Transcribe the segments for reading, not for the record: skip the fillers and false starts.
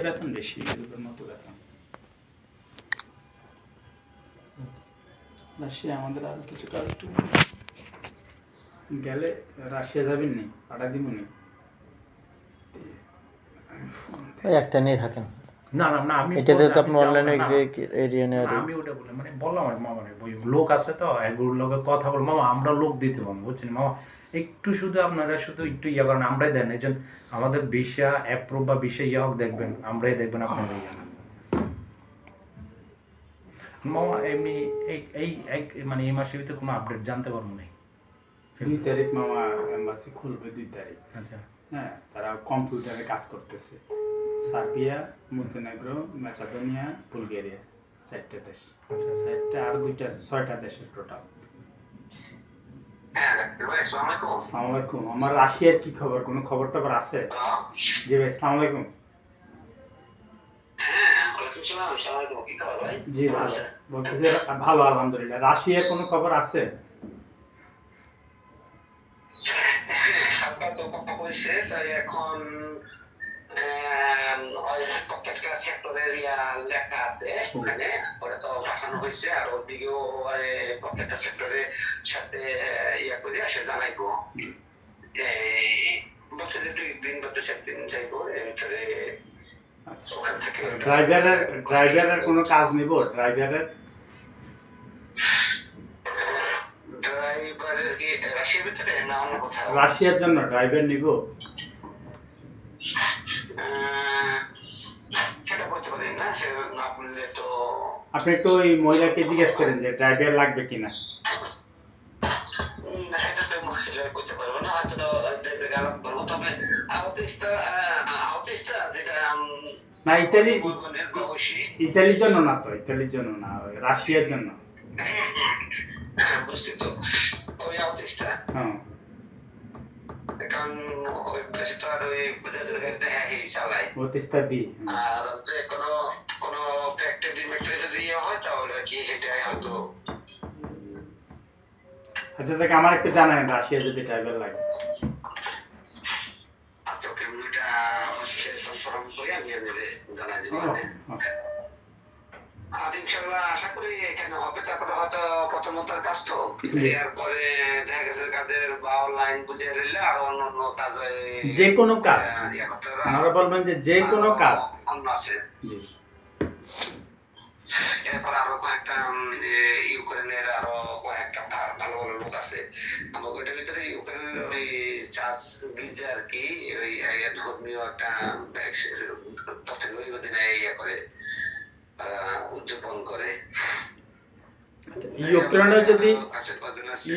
বেতন বেশি, ইউরোপের মতো বেতন। রাশিয়া আমাদের আরো কিছু কাজ একটু গেলে রাশিয়া যাবেন নি, পাঠা দিব নি। একটা নিয়ে থাকেন। না না না, আমি এটাতে তো আপনি যাবো অনলাইনে না। এরিয়া নেওয়ার আমি ওটা বলি মানে বললাম আর মামা ওই লোক আছে তো এগুলোর লোকে কথা বল মামা আমরা লোক দিতে পারবো বুঝছেন মামা, একটু শুধু আপনারা শুধু একটু ইয়ে করেন আমরাই দেন এই জন্য আমাদের ভিসা অ্যাপ্রুভ বা ভিসা ইয়ে হোক দেখবেন আমরাই দেখবেন আপনারা ইয়ে না মামা। এমনি এই এই মানে এই মাসের ভিতরে কোনো আপডেট জানতে পারবো না। 2 তারিখ মামা এম্বাসি খুলবে, 2 তারিখ। আচ্ছা হ্যাঁ, তারা কম্পিউটারে কাজ করতেছে। সার্বিয়া, মন্টেনেগ্রো, ম্যাসেডোনিয়া, বুলগেরিয়া, 4টে দেশ। আচ্ছা 4টে আর 2টা আছে, 6টা দেশের টোটাল। আসসালামু আলাইকুম। আমার রাশিয়ার কি খবর? কোনো খবর টবর আছে? জি ভাই, আসসালামু আলাইকুম। জি ভালো, বলতেছি ভালো আলহামদুলিল্লাহ। রাশিয়ার কোনো খবর আছে? এখন প্রত্যেকটা সেক্টরের লেখা আছে ওখানে, ওটা তো পাঠানো হয়েছে আর ওদিকেও প্রত্যেকটা সেক্টরের সাথে ইয়া করে আসে জানাইবো। বলছে যে 2 দিন বা 2-4 দিন যাইবো এর ভিতরে ওখান থেকে। ড্রাইভারের কোনো কাজ নিব? ড্রাইভারের কি রাশিয়ার ভিতরে না অন্য কোথাও? রাশিয়ার জন্য ড্রাইভার নিব? সেটা বলতে পারি না, সে না বললে তো। আপনি একটু ওই মহিলাকে জিজ্ঞেস করেন যে ড্রাইভার লাগবে কিনা। এটা তো মহিলা করতে পারবো না, হয়তো আলাপ করবো। তবে আউটিস্টা যেটা না, ইতালির জন্য না তো, ইতালির জন্য না, ওই রাশিয়ার জন্য। হ্যাঁ বুঝছি তো, ওই আউটিস্টা। হ্যাঁ, কারণ ওই দেশে তো আর ওই গাড়িতে হ্যাঁ চালায় অতিস্তা বি। আর যে কোনো ফ্যাক্টরি মেট্রি যদি ইয়ে হয় তাহলে কি সেটাই হয়তো। আচ্ছা দেখ, আমার একটু জানাই রাশিয়া যদি ড্রাইভার লাগে। তোকে ওইটা হচ্ছে সম্পর্ক করে আমি জানাই দিই। আর ইনশাল্লাহ আশা করি এখানে হবে। তারপরে হয়তো প্রথমতার কাজ তো, এরপরে দেখা গেছে কাজের বা অনলাইন বুঝে নিলে আর অন্য কাজ যে কোনো কাজ আমরা বলবেন যে কোনো কাজ অন্য আছে। এরপর আরো কয়েকটা ইউক্রেনের আরো কয়েকটা ভালো ভালো লোক আছে আমাকে ওইটার ভিতরে। ইউক্রেনের ওই চার্চ গির্জা আর কি ওই ধর্মীয় একটা ওই দিনে ইয়ে করে উদযাপন করে।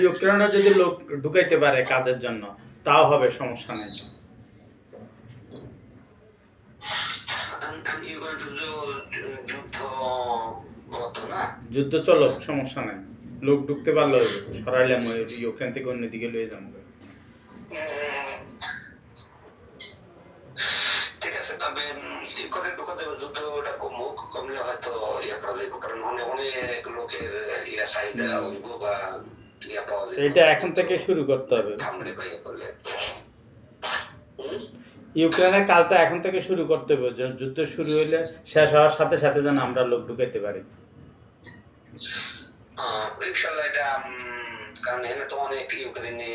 ইউক্রেনে যদি লোক ঢুকাইতে পারে কাজের জন্য তাও হবে, সমস্যা নেই। যুদ্ধ চলো, সমস্যা নাই, লোক ঢুকতে পারলো সরাইলাম ইউক্রেন থেকে অন্যদিকে লয়ে যাবো। ঠিক আছে, তবে করে ঢুকাতে যুদ্ধটা কমলে হয়তো ইয়ে করা যাবে, কারণ অনেক লোকের ইয়া চাহিদা হইব বা ইয়া পাওয়া যাবে। এটা এখন থেকে শুরু করতে হবে। করলে ইউক্রেনের কাজটা এখন থেকে শুরু করতে হবে, যুদ্ধ শুরু হইলে শেষ হওয়ার সাথে সাথে যেন আমরা লোক ঢুকাইতে পারি। ইনশাল্লাহ এটা, কারণ এখানে তো অনেক ইউক্রেনে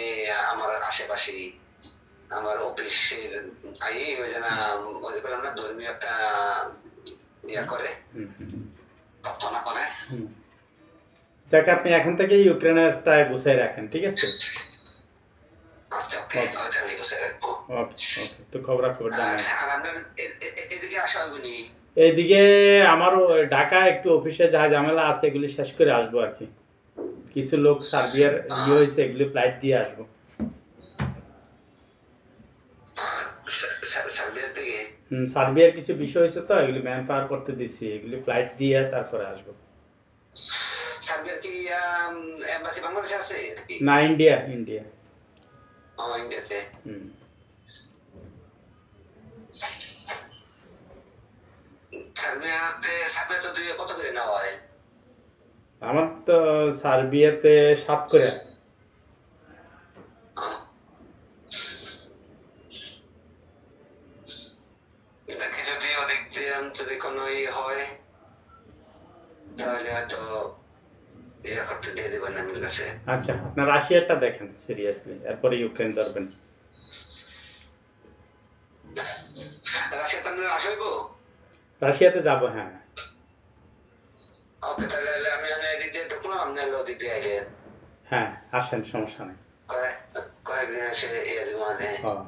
আমার আশেপাশে আমার অফিসের ওই যে না ওই যে বললাম না ধর্মীয় একটা ইয়া করে প্রার্থনা করে। যাকে আপনি এখন থেকে ইউক্রেনেরটা গুছাই রাখেন, ঠিক আছে? আচ্ছা ওকে, ওটা আমি গুছাই রাখবো। ওকে, তো খবরাখবর জানাই। আর আপনার এদিকে আসা হবে নি? এইদিকে আমারও ঢাকা একটু অফিসে যা ঝামেলা আছে এগুলি শেষ করে আসবো আর কি। কিছু লোক সার্বিয়ার হয়েছে, এগুলি ফ্লাইট দিয়ে আসবো। সার্বিয়ার কিছু বিষয় হয়েছে তো, এগুলি ম্যান পাওয়ার করতে দিচ্ছি, এগুলি ফ্লাইট দিয়ে তারপরে আসবো। সার্বিয়ার কি এমবাসি বাংলাদেশে আছে নাকি? না, ইন্ডিয়া। ইন্ডিয়াতে। সার্বিয়াতে তো কত করে নেওয়া হয়? আমার তো সার্বিয়াতে 7 করে। দেখি যদি ওদিক যদি কোনো হয় তাহলে হয়তো ইয়ে করতে দিয়ে দেবেন আমার কাছে। আচ্ছা, আপনার রাশিয়াটা দেখেন সিরিয়াসলি, এরপরে ইউক্রেন ধরবেন। রাশিয়াতে আপনার আসা হইব? রাশিয়াতে যাব, হ্যাঁ। ওকে, তাহলে আমি এদিক দিয়ে ঢুকলাম, আপনি ওদিক দিয়ে আইলেন। হ্যাঁ, আসেন, সমস্যা নেই। কয়েকদিন এসে ইয়ে দিব মানে। হ্যাঁ,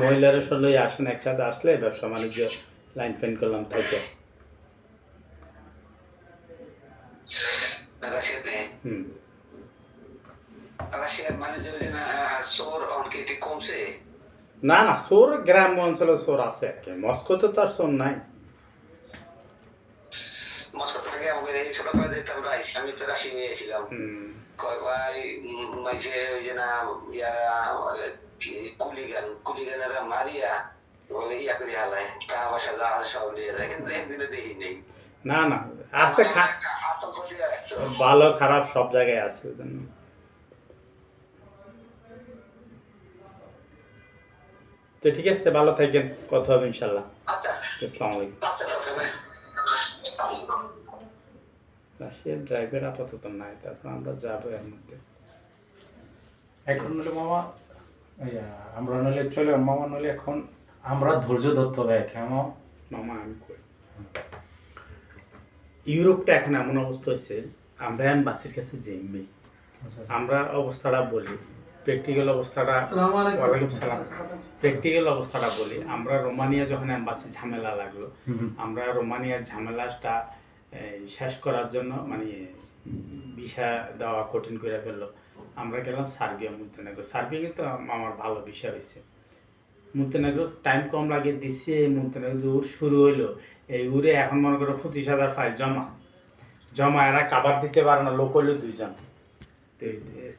মহিলারা আসলে আসেন, একসাথে আসলে ব্যবসা বাণিজ্য লাইন ফাইন করলাম থাকে। রাশিয়াতে হুম। রাশিয়ার মানে যে চোর অনেক একটু কমছে। না না, চোর গ্রাম অঞ্চলে চোর আছে আর কি, মস্কোতে তো আর চোর নাই। মস্কো থেকে আমাদের এই ছোটবেলা যেতাম রাইস, আমি তো রাশি নিয়েছিলাম। কয় ভাই মাইসে ওই যে না ইয়ারা কুলিগানেরা মারিয়া বলে ইয়া করে হালায়, টাকা পয়সা যা আছে সব নিয়ে যায়, কিন্তু একদিনে দেখি নেই। না না, আছে, একটা আতঙ্ক দিয়ে রাখতো। ভালো খারাপ সব জায়গায় আছে। তো ঠিক আছে, ভালো থাকেন, কথা হবে ইনশাল্লাহ। আচ্ছা আসসালামু আলাইকুম। আচ্ছা ওকে। রাশিয়ার ড্রাইভার আপাতত নাই, তারপর আমরা যাবো এর মধ্যে। এখন নইলে মামা আমরা নইলে চলে মামা, নইলে এখন আমরা ধৈর্য ধরতে হবে কেমন মামা আমি কই, ইউরোপটা এখন এমন অবস্থা হয়েছে, আমরা এমবাসির কাছে যাইনি। আমরা অবস্থাটা বলি, প্র্যাকটিক্যাল অবস্থাটা, ওয়ালাইকুম সালাম, প্র্যাকটিক্যাল অবস্থাটা বলি। আমরা রোমানিয়া যখন এমবাসি ঝামেলা লাগলো, আমরা রোমানিয়ার ঝামেলাটা শেষ করার জন্য মানে ভিসা দেওয়া কঠিন করে ফেললো, আমরা গেলাম সার্বিয়া, মন্তেনেগ্রো। সার্বিয়া কিন্তু আমার ভালো ভিসা হয়েছে। মন্তেনেগ্রো টাইম কম লাগে দিচ্ছে, মন্তেনেগ্রো শুরু হইলো, এই উড়ে এখন মনে করো 25,000 ফাইল জমা এরা কাভার দিতে পারে না, লোক হইলো 2 জন।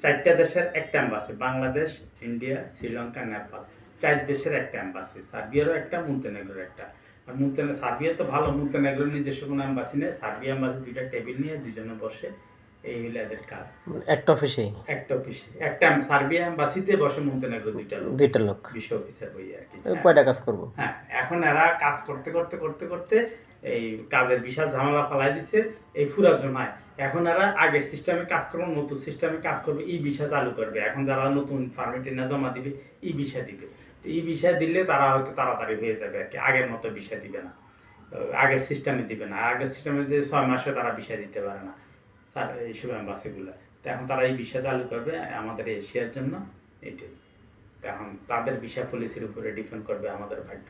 4টা দেশের একটা এম্বাসি, বাংলাদেশ, ইন্ডিয়া, শ্রীলঙ্কা, নেপাল, 4 দেশের একটা এম্বাসি, সার্বিয়ারও একটা, মন্তেনেগ্রোর একটা। আর সার্বিয়া তো ভালো, মন্তেনেগ্রোর নিজস্ব কোনো এম্বাসি নেই, সার্বিয়া এম্বাসি 2টা টেবিল নিয়ে 2 জনে বসে, এই হইলো এদের কাজ। একটা অফিসে একটা অফিসে একটা সার্বিয়া এম্বাসিতে বসে মন্তেনেগ্রো 2টা লোক বিশ্ব অফিসার হই আর কি। কয়টা কাজ করবো? হ্যাঁ, এখন এরা কাজ করতে করতে করতে করতে এই কাজের বিশাল ঝামেলা ফেলাই দিচ্ছে এই ফুরার জমায়। এখন এরা আগের সিস্টেমে কাজ করবে, নতুন সিস্টেমে কাজ করবে, ই ভিসা চালু করবে। এখন যারা নতুন পারমিট না জমা দিবে, ই ভিসা দিবে। ই ভিসা দিলে তারা হয়তো তাড়াতাড়ি হয়ে যাবে আর কি, আগের মতো ভিসা দিবে না, আগের সিস্টেমে দিবে না। আগের সিস্টেমে যে 6 মাসে তারা ভিসা দিতে পারে না এইসব এম্বাসিগুলো। তো এখন তারা এই ভিসা চালু করবে আমাদের এশিয়ার জন্য, এইটাই। এখন তাদের ভিসা পলিসির উপরে ডিপেন্ড করবে আমাদের ভাগ্য।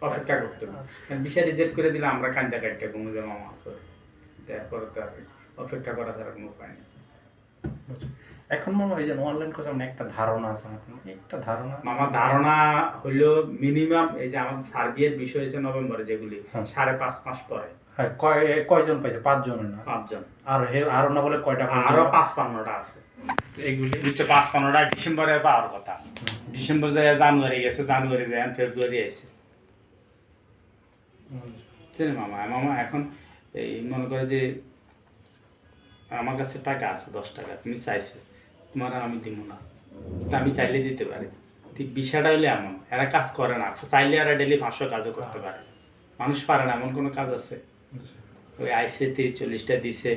অপেক্ষা করতে হবে, ভিসা রিজেক্ট করে দিলে আমরা কান্দা কাটতে কোনো যে মামা আসবে, তারপরে তো আর অপেক্ষা করা ছাড়া কোনো উপায় নেই। এখন মামা এই যে অনলাইন কোর্স আপনার একটা ধারণা আছে, একটা ধারণা মামা ধারণা হইলো মিনিমাম এই যে আমাদের সার্বিয়ার বিষয় হয়েছে নভেম্বরে, যেগুলি 5.5 মাস পরে। হ্যাঁ, কয়জন পাইছে? 5 জনের না? 5 জন। আর আরো না বলে কয়টা? আরো 5-15টা আছে। এইগুলি হচ্ছে 5-15টা ডিসেম্বরে পাওয়ার কথা। ডিসেম্বর যায় জানুয়ারি গেছে, জানুয়ারি যায় ফেব্রুয়ারি আসছে। মামা এখন এই মনে করে যে আমার কাছে টাকা আছে 10 টাকা, তুমি চাইছো, তোমার আমি দিব না, তা আমি চাইলে দিতে পারি। ঠিক বিষয়টা হইলে এমন, এরা কাজ করে না, চাইলে এরা ডেলি 500 কাজও করতে পারে। মানুষ পারে না এমন কোনো কাজ আছে? ওই আইসে 30-40টা দিছে,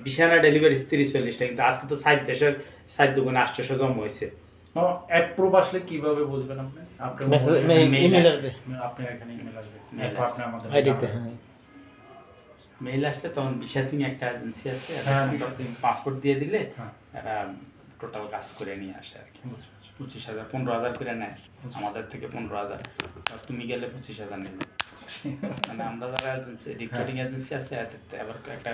বিছানা ডেলিভারি 30-40টা, কিন্তু আজকে তো 60 দেশের 60 দুগুণে 800 জমা হয়েছে। অ্যাপ্রুভ আসলে কিভাবে বুঝবেন আপনি? ইমেল আসবে, আপনার এখানে ইমেল আসবে, আপনি আমাদের আইডিতে। মেইল আসলে তখন বিষাতিং একটা এজেন্সি আছে, পাসপোর্ট দিয়ে দিলে এরা টোটাল কাজ করে নিয়ে আসে আর কি। 25,000 15,000 করে নেয় আমাদের থেকে, 15,000। আর তুমি গেলে 25,000 নেবে। মানে আমরা যারা এজেন্সি রিক্রুটিং এজেন্সি আছে, আবার একটা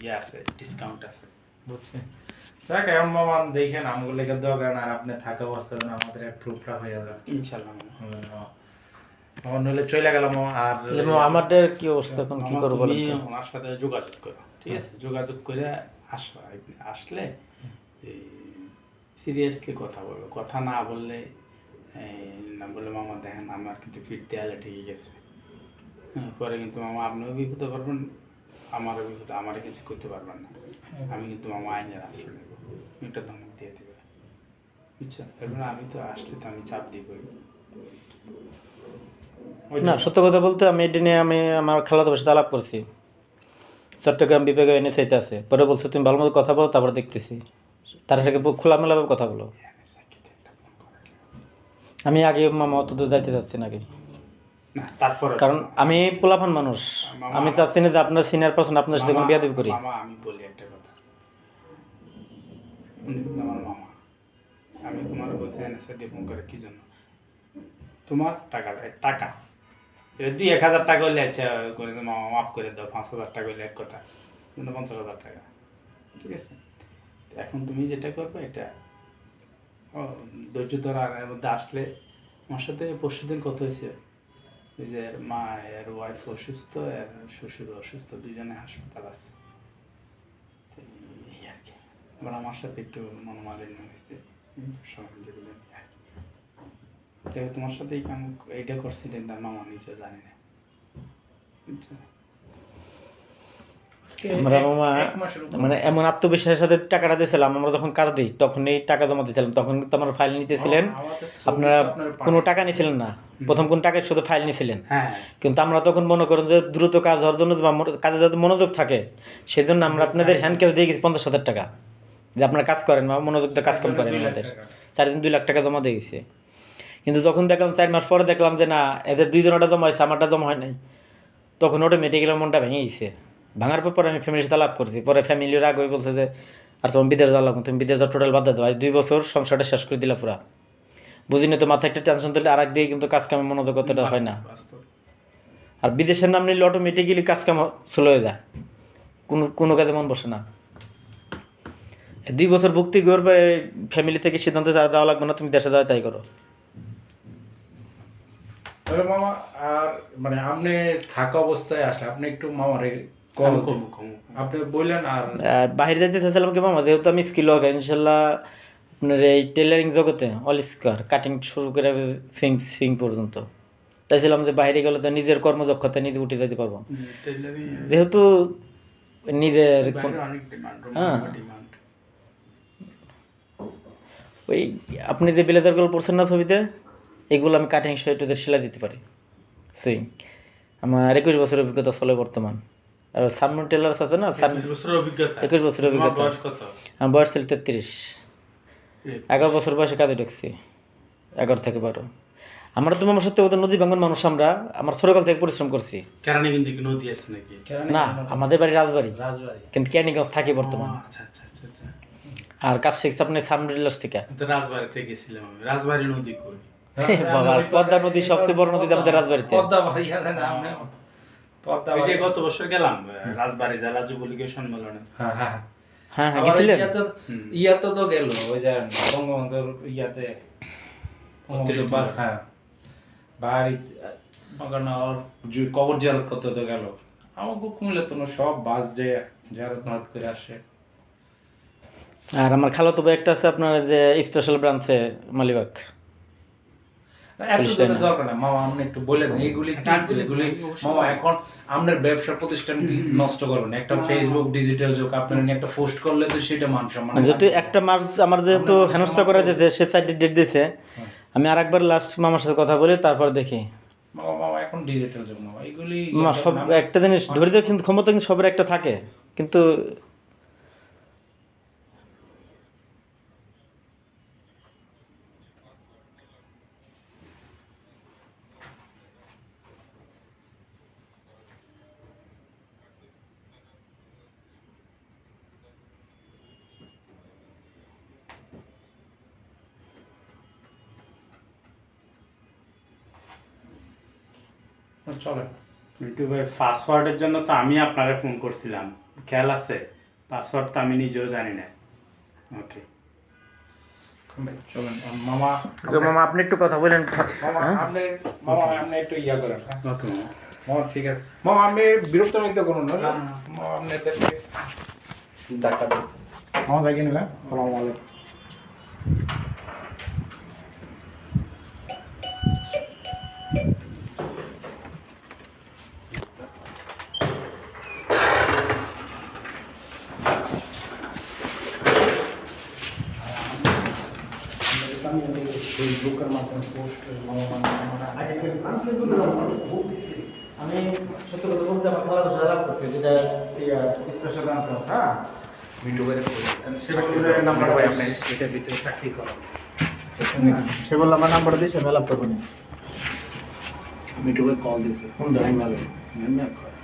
ইয়ে আছে, ডিসকাউন্ট আছে। বুঝছি। যাক, এমন মামা দেখেন আমগুলো লেগে দরকার না, আর আপনি থাকা অবস্থা আমাদের অ্যাপ্রুভটা হয়ে যাবে ইনশাল্লাহ। আমার নইলে চলে গেলাম। আর আমাদের কি অবস্থা, এখন কি করবো? তুমি ওনার সাথে যোগাযোগ করো, ঠিক আছে? যোগাযোগ করে আসলে সিরিয়াসলি কথা বলবো। কথা না বললে না বলে মামা দেখেন আমার কিন্তু ফিট দেয়ালে ঠিকই গেছে, পরে কিন্তু মামা আপনিও বিপদে পারবেন, আমারও বিপদে, আমারও কিছু করতে পারবেন না। আমি কিন্তু মামা আইনের আশ্রয় নেব, একটা ধমক দিয়ে দেবে, বুঝছো? এবার আমি তো আসলে তো আমি চাপ দিবই। ওই না, সত্য কথা বলতে আমি এটা নিয়ে আমি আমার খালাতো ভাইয়ের সাথে আলাপ করছি, চট্টগ্রাম বিভাগে এনে চাইতে আছে, পরে বলছে তুমি ভালো মতো কথা বলো, তারপর দেখতেছি, তার সাথে খোলামেলাভাবে কথা বলো। আমি আগে মামা অত দূর যাইতে চাচ্ছি না আগে, না তারপরে কারণ আমি পোলাপান মানুষ, আমি চাচ্ছি না যে আপনার সিনিয়র পার্সন আপনার সাথে কোনো বিয়াদবি করি। মামা আমি বলি একটা কথা, উনি কিন্তু আমার মামা। আমি তোমার বলছি এনএসএ দিয়ে ফোন করে কি জন্য? তোমার টাকা টাকা 2-1,000 টাকা হলে আচ্ছা করে দাও, মামা মাফ করে দাও, 5,000 টাকা হলে এক কথা, কিন্তু 50,000 টাকা, ঠিক আছে? তো এখন তুমি যেটা করবে এটা ধৈর্য ধরা, এর মধ্যে আসলে আমার সাথে পরশুদিন কথা হয়েছে, ওই যে এর মা এর ওয়াইফ অসুস্থ, এর শ্বশুর অসুস্থ, দুজনে হাসপাতাল আছে, তো এই আর কি। এবার আমার সাথে একটু মনোমালিন্য হয়েছে সবাই যেগুলো নিয়ে আর কি। তো তোমার সাথে এই কাম এইটা করছিলেন তার মামা নিজেও জানি না, বুঝছো? আমরা মামা এক মাসের উপর। মানে এমন আত্মবিশ্বাসের সাথে টাকাটা দিয়েছিলাম, আমরা যখন কাজ দিই তখন এই টাকা জমা দিয়েছিলাম, তখন কিন্তু আমার ফাইল নিতেছিলেন, আপনারা কোনো টাকা নিয়েছিলেন না, প্রথম কোন টাকা শুধু ফাইল নিয়েছিলেন। হ্যাঁ কিন্তু আমরা তখন মনে করেন যে দ্রুত কাজ হওয়ার জন্য বা কাজে যাতে মনোযোগ থাকে, সেই জন্য আমরা আপনাদের হ্যান্ড ক্যাশ দিয়ে গেছি 50,000 টাকা, যে আপনারা কাজ করেন বা মনোযোগ দিয়ে কাজ কাম করেন আমাদের। 2 লাখ টাকা জমা দিয়ে গেছে। কিন্তু যখন দেখলাম 4 মাস পরে দেখলাম যে না, এদের 2 জনেরটা জমা হয়েছে, আমারটা জমা হয় নাই, তখন অটোমেটিক্যালি মনটা ভেঙে গেছে। ভাঙার পর আমি ফ্যামিলির সাথে লাভ করছি, পরে ফ্যামিলির আগে বলছে যে আর তোমার বিদেশ যাওয়া লাগবে, তুমি বিদেশ যাওয়া টোটাল বাদ দাও, আজ 2 বছর সংসারটা শেষ করে দিলা পুরা। বুঝিনি তো, মাথায় একটা টেনশন দিলে আর এক দিয়ে কিন্তু কাজ কামে মনোযোগ অতটা হয় না। বাস্তব। আর বিদেশের নাম নিলে অটোমেটিক্যালি কাজ কাম স্লো হয়ে যায়, কোনো কাজে মন বসে না। 2 বছর ভুক্তি করবে, ফ্যামিলি থেকে সিদ্ধান্ত যাওয়া লাগবে না, তুমি দেশে যাও তাই করো। তবে মামা আর মানে আপনি থাকা অবস্থায় আসলে আপনি একটু মামারে কমু আপনি বললেন। আর আর বাইরে যেতে চাইছিলাম কি মামা, যেহেতু আমি স্কিল ওয়ার্কার, ইনশাল্লাহ আপনার এই টেলারিং জগতে অল স্কোয়ার, কাটিং শুরু করে সুইং পর্যন্ত চাইছিলাম যে বাইরে গেলে তো নিজের কর্মদক্ষতা নিজে উঠে যেতে পারবো, যেহেতু নিজের হ্যাঁ। ওই আপনি যে ব্লেজারগুলো পরছেন না ছবিতে, এগুলো আমি কাটিং সোয়েটারদের সেলাই দিতে পারি, সুইং। আমার 21 বছরের অভিজ্ঞতা চলে বর্তমান। আর সালমান টেলার্স আছে না, 21 বছরের অভিজ্ঞতা। 21 বছরের অভিজ্ঞতা। বয়স কত? আমার বয়স ছিল 33। 11 বছর বয়সে কাজে ঢুকছি, 11 থেকে 12। আমরা তো মামা সত্যি কথা নদী ভাঙ্গন মানুষ, আমার ছোটকাল থেকে পরিশ্রম করছি। কেরানীগঞ্জ কি নদী আছে নাকি? না, আমাদের বাড়ি রাজবাড়ি, রাজবাড়ি। কিন্তু কেরানীগঞ্জ থাকি বর্তমান। আচ্ছা আচ্ছা আচ্ছা আচ্ছা। আর কাজ শিখছি আপনি সালমান টেলার্স থেকে। তো রাজবাড়িতে গেছিলাম আমি। রাজবাড়ি নদী কই? বাবা, পদ্মা নদী সবচেয়ে বড় নদী আমাদের রাজবাড়িতে। পদ্মা বাড়ি আছে না আপনি? পদ্মা ওই বাড়ি। যে গত বছর গেলাম রাজবাড়ি জেলা যুবলীগের সম্মেলনে। হ্যাঁ হ্যাঁ। হ্যাঁ হ্যাঁ, আবার গেছিলেন? ইয়াতে তো গেল ওই যে বঙ্গবন্ধুর ইয়াতে হ্যাঁ বাড়ি বাগানোর কবর জিয়ারত করতে তো গেল। আমাকে কুমিল্লা তো সব বাস যে জিয়ারত মারত করে আসে। আর আমার খালাতো ভাই একটা আছে আপনার যে স্পেশাল ব্রাঞ্চে মালিবাগ। এত দরকার না মামা, আপনি একটু বলে দেন এইগুলি কি এগুলি মামা। এখন আপনার ব্যবসা প্রতিষ্ঠান নষ্ট করবেন, একটা ফেসবুক ডিজিটাল যুগ, আপনার একটা পোস্ট করলে তো সেটা মান সম্মান। যেহেতু একটা মাস আমার যেহেতু হেনস্থা করা দিয়েছে, সে সাইডে ডেট দিয়েছে, আমি আরেকবার লাস্ট মামার সাথে কথা বলি, তারপর দেখি। মামা মামা এখন ডিজিটাল যুগ মামা, এগুলি মামা সব একটা জিনিস ধৈর্য কিন্তু ক্ষমতা কিন্তু সবার একটা থাকে, কিন্তু চলে। মিন্টু ভাই, পাসওয়ার্ডের জন্য তো আমি আপনাকে ফোন করছিলাম, খেয়াল আছে? পাসওয়ার্ড তো আমি নিজেও জানি না। ওকে চলেন মামা। মামা আপনি একটু কথা বলেন। মামা আপনি মামা আপনি একটু ইয়া করেন। ওকে মামা ঠিক আছে মামা, আমি বিরক্ত নিতে করুন না মামা, আপনি দেখা দেন মামা। দেখে নিলাম। আসসালামু আলাইকুম। ফেসবুকের মাধ্যমে পোস্ট আমি সত্য কথা বলতে আমার খেলাধুলা সারা লাভ করছি, যেটা স্পেশাল গান, হ্যাঁ ভিডিও করে সেটা নাম্বার ভাই আপনি এটার ভিতরে চাকরি করেন, সে বললো আমার নাম্বার দিয়ে সে লাভ করবো না। ভিডিও করে কল দিছে কোনটা?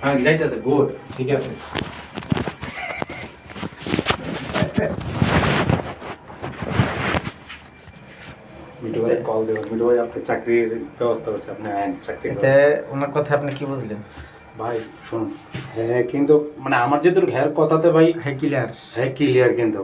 হ্যাঁ যাইতেছে, গুড, ঠিক আছে। মিঠু ভাই কল দেবেন, মিঠু ভাই আপনি চাকরির ব্যবস্থা করছে, আপনি চাকরি এতে ওনার কথা আপনি কি বুঝলেন? ভাই শুনুন, হ্যাঁ কিন্তু মানে আমার যেহেতু হ্যার কথাতে ভাই হ্যাঁ ক্লিয়ার। হ্যাঁ ক্লিয়ার, কিন্তু